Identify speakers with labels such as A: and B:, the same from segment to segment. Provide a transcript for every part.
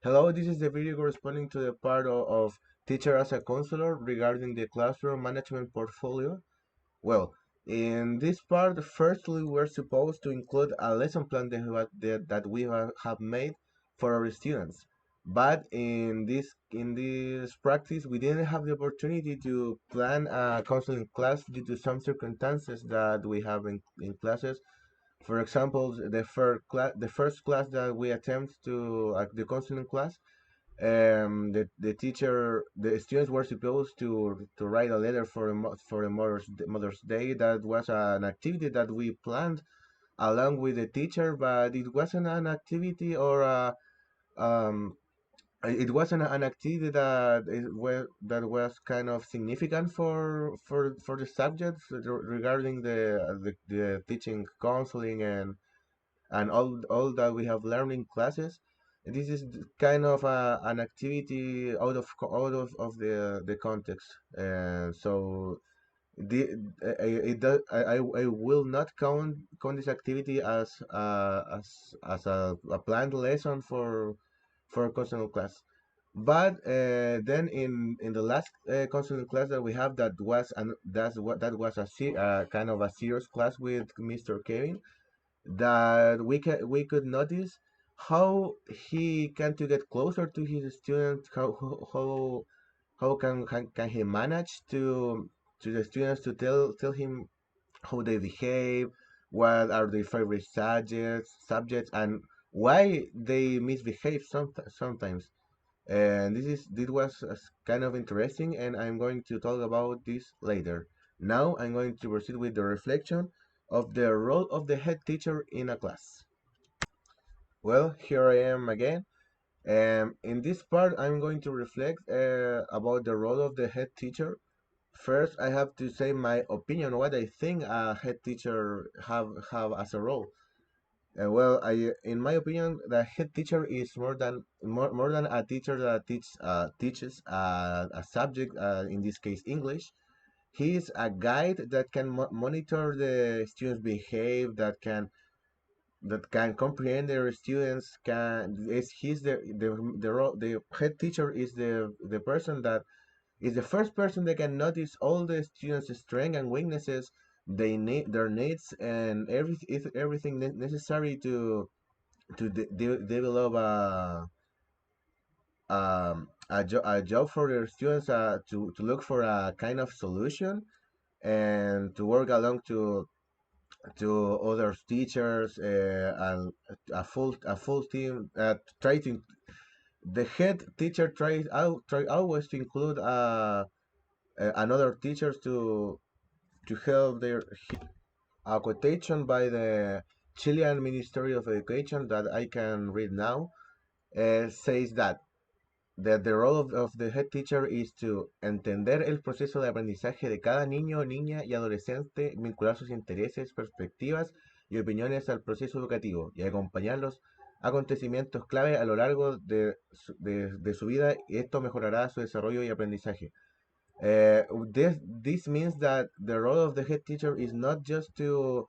A: Hello, this is the video corresponding to the part of teacher as a counselor regarding the classroom management portfolio. Well, in this part, firstly, we're supposed to include a lesson plan that we have made for our students. But in this practice, we didn't have the opportunity to plan a counseling class due to some circumstances that we have in classes. For example, the first class that we attempt to the counseling class, the students were supposed to write a letter for a Mother's Day. That was an activity that we planned along with the teacher, but it wasn't an activity or um, it wasn't an activity that was kind of significant for the subjects regarding the teaching, counseling, and all that we have learned in classes. This is kind of an activity out of the context, and so the it does I will not count this activity as a planned lesson for a consonant class. But then in the last consonant class that we have, that was kind of a serious class with Mr. Kevin, that we could notice how he can to get closer to his students, how can he manage to the students to tell him how they behave, what are their favorite subjects, and why they misbehave sometimes. And this was kind of interesting, and I'm going to talk about this later. Now I'm going to proceed with the reflection of the role of the head teacher in a class. Well, here I am again. In this part, I'm going to reflect about the role of the head teacher. First, I have to say my opinion, what I think a head teacher have as a role. In my opinion, the head teacher is more than a teacher that teaches a subject, in this case English. He is a guide that can monitor the students' behave, that can comprehend their students. Can is he's the head teacher is the person that is the first person that can notice all the students' strengths and weaknesses, their needs, and everything necessary to develop a job for their students, to look for a kind of solution, and to work along to other teachers, and a full team, try to the head teacher try always to include another teachers to help their. A quotation by the Chilean Ministry of Education that I can read now says that the role of the head teacher is to entender el proceso de aprendizaje de cada niño, niña y adolescente, vincular sus intereses, perspectivas y opiniones al proceso educativo y acompañar los acontecimientos clave a lo largo de su vida, y esto mejorará su desarrollo y aprendizaje. This means that the role of the head teacher is not just to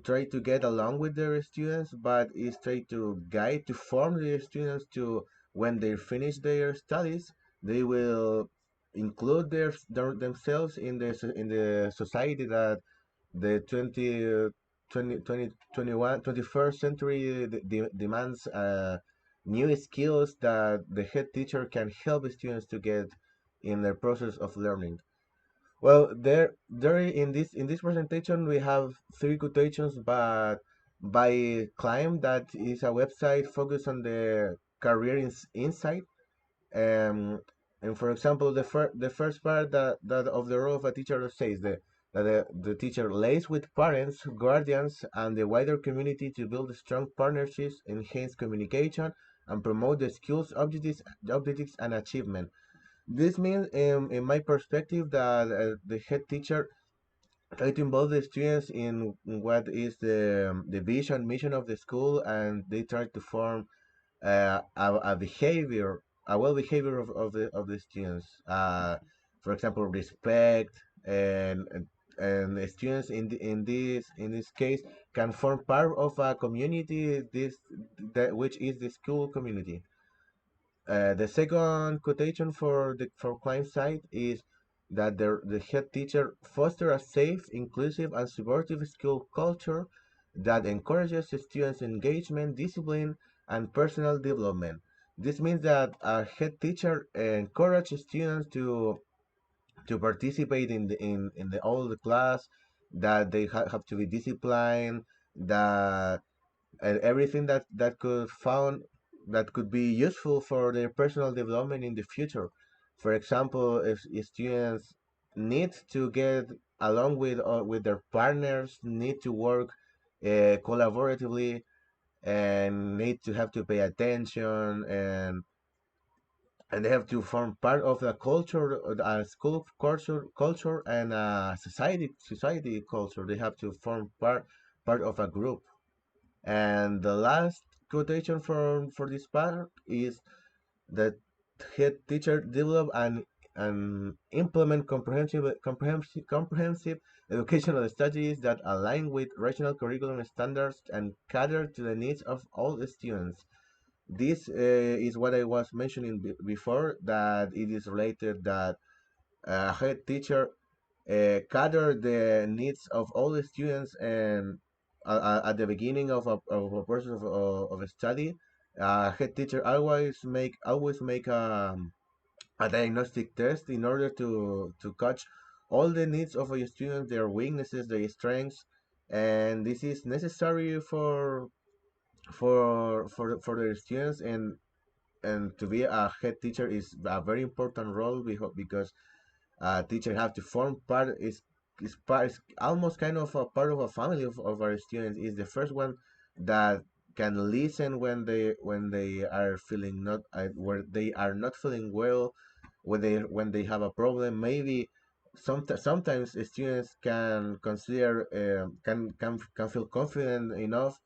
A: try to get along with their students, but is try to guide, to form their students to, when they finish their studies, they will include themselves in the society that the 21st century demands, new skills that the head teacher can help students to get in their process of learning. Well, there in this presentation we have three quotations, but by Climb, that is a website focused on the career insight. Um, and for example, the first part that of the role of a teacher says that the teacher lays with parents, guardians, and the wider community to build strong partnerships, enhance communication, and promote the skills, objectives, and achievement. This means, in my perspective, that the head teacher try to involve the students in what is the vision, mission of the school, and they try to form a behavior, a well behavior of the students. For example, respect, and the students in this case can form part of a community, which is the school community. The second quotation for the for client side is that the head teacher foster a safe, inclusive, and supportive school culture that encourages students' engagement, discipline, and personal development. This means that a head teacher encourages students to participate in the all the class, that they have to be disciplined, that and everything that could found that could be useful for their personal development in the future. For example, if students need to get along with their partners, need to work collaboratively, and need to have to pay attention, and they have to form part of the culture, school culture, and society culture. They have to form part of a group. And the last quotation for this part is that head teacher develop and implement comprehensive educational strategies that align with regional curriculum standards and cater to the needs of all the students. This is what I was mentioning before, that it is related that a head teacher cater the needs of all the students, and at the beginning of a process of a study, head teacher always make a diagnostic test in order to catch all the needs of a student, their weaknesses, their strengths, and this is necessary for their students. And to be a head teacher is a very important role, because teacher have to form part is almost kind of a part of a family of our students. Is the first one that can listen when they are feeling not where they are not feeling well, when they have a problem. Maybe sometimes the students can consider can feel confident enough,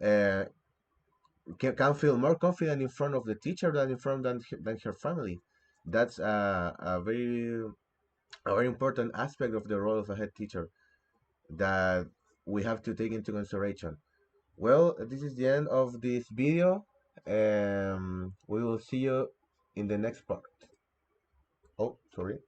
A: uh, can feel more confident in front of the teacher than in front than her family. That's a very important aspect of the role of a head teacher that we have to take into consideration. Well, this is the end of this video. We will see you in the next part. Oh, sorry.